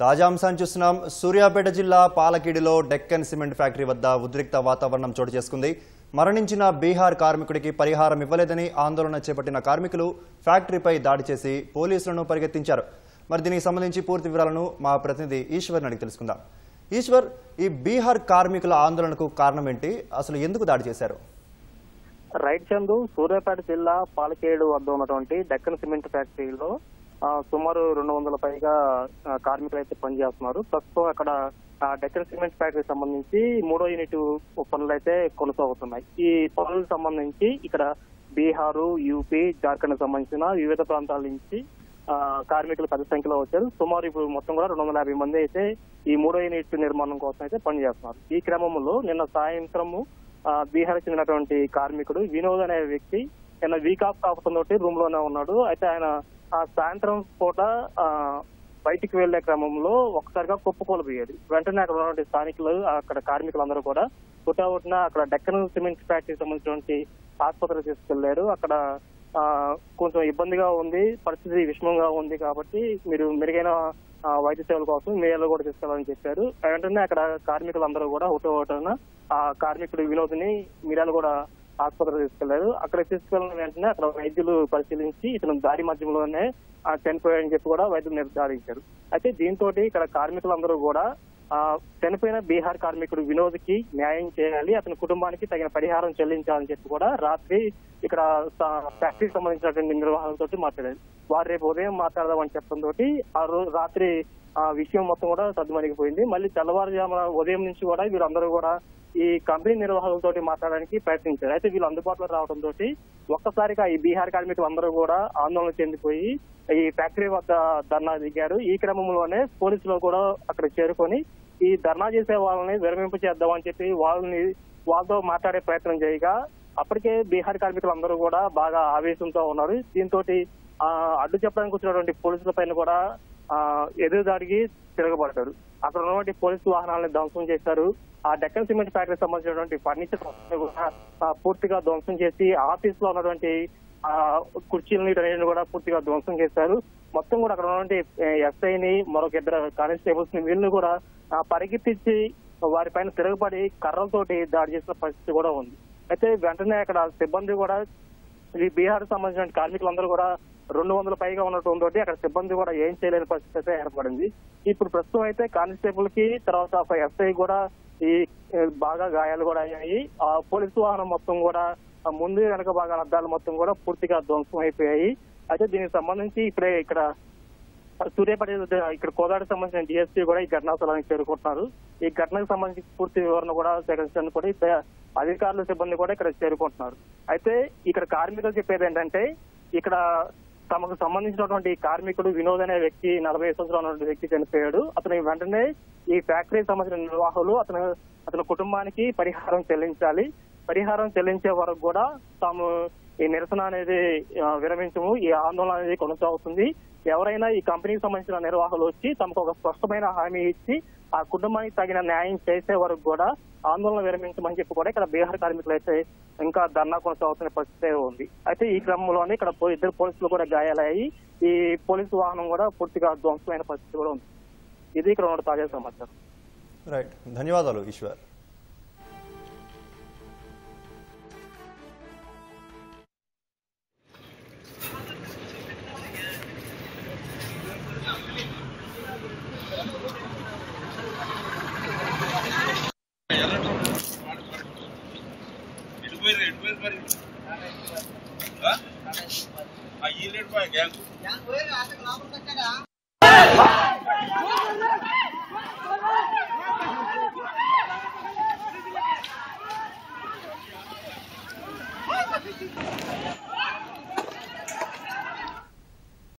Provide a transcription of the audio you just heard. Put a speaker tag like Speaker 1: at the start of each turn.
Speaker 1: తాజా అంశాన్ని చూస్తున్నాం. సూర్యాపేట జిల్లా పాలకీడులో డెక్కన్ సిమెంట్ ఫ్యాక్టరీ వద్ద ఉద్రిక్త వాతావరణం చోటు చేసుకుంది. మరణించిన బీహార్ కార్మికుడికి పరిహారం ఇవ్వలేదని ఆందోళన చేపట్టిన కార్మికులు ఫ్యాక్టరీపై దాడి చేసి పోలీసులను పరిగెత్తించారు. మరి దీనికి సంబంధించి పూర్తి వివరాలను మా ప్రతినిధి ఈశ్వర్ని అడిగి తెలుసుకుందాం. ఈశ్వర్, ఈ బీహార్ కార్మికుల ఆందోళనకు కారణం ఏంటి? అసలు ఎందుకు దాడి చేశారు?
Speaker 2: రైట్ చందు, సూర్యాపేట జిల్లా పాలకేడు వద్ద ఉన్నటువంటి డెక్కన్ సిమెంట్ ఫ్యాక్టరీలో సుమారు 200 పైగా కార్మికులు అయితే పనిచేస్తున్నారు. ప్రస్తుతం అక్కడ డెక్కన్ సిమెంట్ ఫ్యాక్టరీకి సంబంధించి 3వ యూనిట్ పనులు అయితే కొనసాగుతున్నాయి. ఈ పనులకు సంబంధించి ఇక్కడ బీహారు, యూపీ, జార్ఖండ్ సంబంధించిన వివిధ ప్రాంతాల నుంచి కార్మికులు పెద్ద సంఖ్యలో వచ్చారు. సుమారు ఇప్పుడు మొత్తం కూడా 250 మంది అయితే ఈ 3వ యూనిట్ నిర్మాణం కోసం అయితే పనిచేస్తున్నారు. ఈ క్రమంలో నిన్న సాయంత్రము బీహార్ చెందినటువంటి కార్మికుడు వినోద్ అనే వ్యక్తి నిన్న వీక్ ఆఫ్ కాపుతోటి రూమ్ లోనే ఉన్నాడు. అయితే ఆయన సాయంత్రం పూట బయటికి వెళ్లే క్రమంలో ఒక్కసారిగా కుప్పకూలిపోయాడు. వెంటనే అక్కడ ఉన్నటువంటి స్థానికులు, అక్కడ కార్మికులందరూ కూడా పుట్టిన అక్కడ డెక్కన్ సిమెంట్ ఫ్యాక్టరీకి సంబంధించినటువంటి ఆసుపత్రికి తీసుకెళ్లారు. అక్కడ కొంచెం ఇబ్బందిగా ఉంది, పరిస్థితి విషమంగా ఉంది కాబట్టి మీరు మెరుగైన వైద్య సేవల కోసం మేలు కూడా తీసుకెళ్లాలని చెప్పారు. వెంటనే అక్కడ కార్మికులందరూ కూడా ఒకటోన ఆ కార్మికుడు వినోద్ని మీరాలు కూడా ఆసుపత్రికి తీసుకెళ్లారు. అక్కడ తీసుకెళ్లిన వెంటనే అక్కడ వైద్యులు పరిశీలించి ఇతను దారి మధ్యంలోనే చనిపోయాడని చెప్పి కూడా వైద్యులు నిర్ధారించారు. అయితే దీంతో ఇక్కడ కార్మికులందరూ కూడా చనిపోయిన బీహార్ కార్మికుడు వినోద్ కి న్యాయం చేయాలి, అతని కుటుంబానికి తగిన పరిహారం చెల్లించాలని చెప్పి కూడా రాత్రి ఇక్కడ ఫ్యాక్టరీకి సంబంధించినటువంటి నిర్వాహకులతో మాట్లాడారు. వారు రేపు ఉదయం మాట్లాడదామని చెప్పడంతో ఆ రోజు రాత్రి విషయం మొత్తం కూడా సద్దుమణిగిపోయింది. మళ్ళీ తెల్లవారుజామున ఉదయం నుంచి కూడా వీళ్ళందరూ కూడా ఈ కంపెనీ నిర్వాహకులతో మాట్లాడడానికి ప్రయత్నించారు. అయితే వీళ్ళు అందుబాటులో రావడంతో ఒక్కసారిగా ఈ బీహార్ కార్మికులందరూ కూడా ఆందోళన చెందిపోయి ఈ ఫ్యాక్టరీ వద్ద ధర్నా దిగారు. ఈ క్రమంలోనే పోలీసులు కూడా అక్కడ చేరుకొని ఈ ధర్నా చేసే వాళ్ళని విరమింపు చేద్దామని చెప్పి వాళ్ళతో మాట్లాడే ప్రయత్నం చేయగా అప్పటికే బీహార్ కార్మికులందరూ కూడా బాగా ఆవేశంతో ఉన్నారు. దీంతో అడ్డు చెప్పడానికి వచ్చినటువంటి పోలీసుల పైన కూడా ఎదురుదాడికి తిరగబడ్డారు. అక్కడ ఉన్నటువంటి పోలీసు వాహనాలను ధ్వంసం చేశారు. ఆ డెక్కన్ సిమెంట్ ఫ్యాక్టరీకి సంబంధించినటువంటి ఫర్నిచర్ కూడా పూర్తిగా ధ్వంసం చేసి ఆఫీస్ లో ఉన్నటువంటి కుర్చీలను కూడా పూర్తిగా ధ్వంసం చేశారు. మొత్తం కూడా అక్కడ ఉన్నటువంటి ఎస్ఐని, మరొక 2 కానిస్టేబుల్స్ ని వీళ్ళని కూడా పరిగెత్తించి వారిపైన తిరగబడి కర్రలతోటి దాడి చేసిన పరిస్థితి కూడా ఉంది. అయితే వెంటనే అక్కడ సిబ్బంది కూడా ఈ బీహార్ సంబంధించిన కార్మికులందరూ కూడా 200 పైగా ఉండటంతో అక్కడ సిబ్బంది కూడా ఏం చేయలేని పరిస్థితి అయితే ఏర్పడింది. ఇప్పుడు ప్రస్తుతం అయితే కానిస్టేబుల్ కి, తర్వాత ఎస్ఐ కూడా ఈ బాగా గాయాలు కూడా అయ్యాయి. ఆ పోలీసు వాహనం మొత్తం కూడా ముందు వెనక భాగాల అద్దాలు మొత్తం కూడా పూర్తిగా ధ్వంసం అయిపోయాయి. అయితే దీనికి సంబంధించి ఇప్పుడే ఇక్కడ సూర్యాపేట ఇక్కడ కోదాడికి సంబంధించిన డిఎస్పీ కూడా ఈ ఘటనా స్థలానికి చేరుకుంటున్నారు. ఈ ఘటనకు సంబంధించి పూర్తి వివరణ కూడా సేకరించడానికి కూడా అధికారులు, సిబ్బంది కూడా ఇక్కడ చేరుకుంటున్నారు. అయితే ఇక్కడ కార్మికులు చెప్పేది ఏంటంటే ఇక్కడ తమకు సంబంధించినటువంటి కార్మికుడు వినోద్ అనే వ్యక్తి 40 సంవత్సరాల ఉన్నటువంటి వ్యక్తి చనిపోయాడు. అతని వెంటనే ఈ ఫ్యాక్టరీకి సంబంధించిన నిర్వాహకులు అతని కుటుంబానికి పరిహారం చెల్లించాలి. పరిహారం చెల్లించే వరకు కూడా తాము ఈ నిరసన అనేది విరమించము, ఈ ఆందోళన అనేది కొనసాగుతుంది. ఎవరైనా ఈ కంపెనీకి సంబంధించిన నిర్వాహకులు వచ్చి తమకు ఒక స్పష్టమైన హామీ ఇచ్చి ఆ కుటుంబానికి తగిన న్యాయం చేసే వరకు కూడా ఆందోళన విరమించమని చెప్పి కూడా ఇక్కడ బీహార్ కార్మికులు అయితే ఇంకా ధర్నా కొనసాగుతున్న పరిస్థితి ఉంది. అయితే ఈ క్రమంలోనే ఇక్కడ 2 పోలీసులు కూడా గాయాలయ్యి ఈ పోలీసు వాహనం కూడా పూర్తిగా ధ్వంసమైన పరిస్థితి కూడా ఉంది. ఇది ఇక్కడ ఉన్న తాజా సమాచారం.
Speaker 1: రైట్, ధన్యవాదాలు ఈశ్వర్.
Speaker 3: ఈ రేట్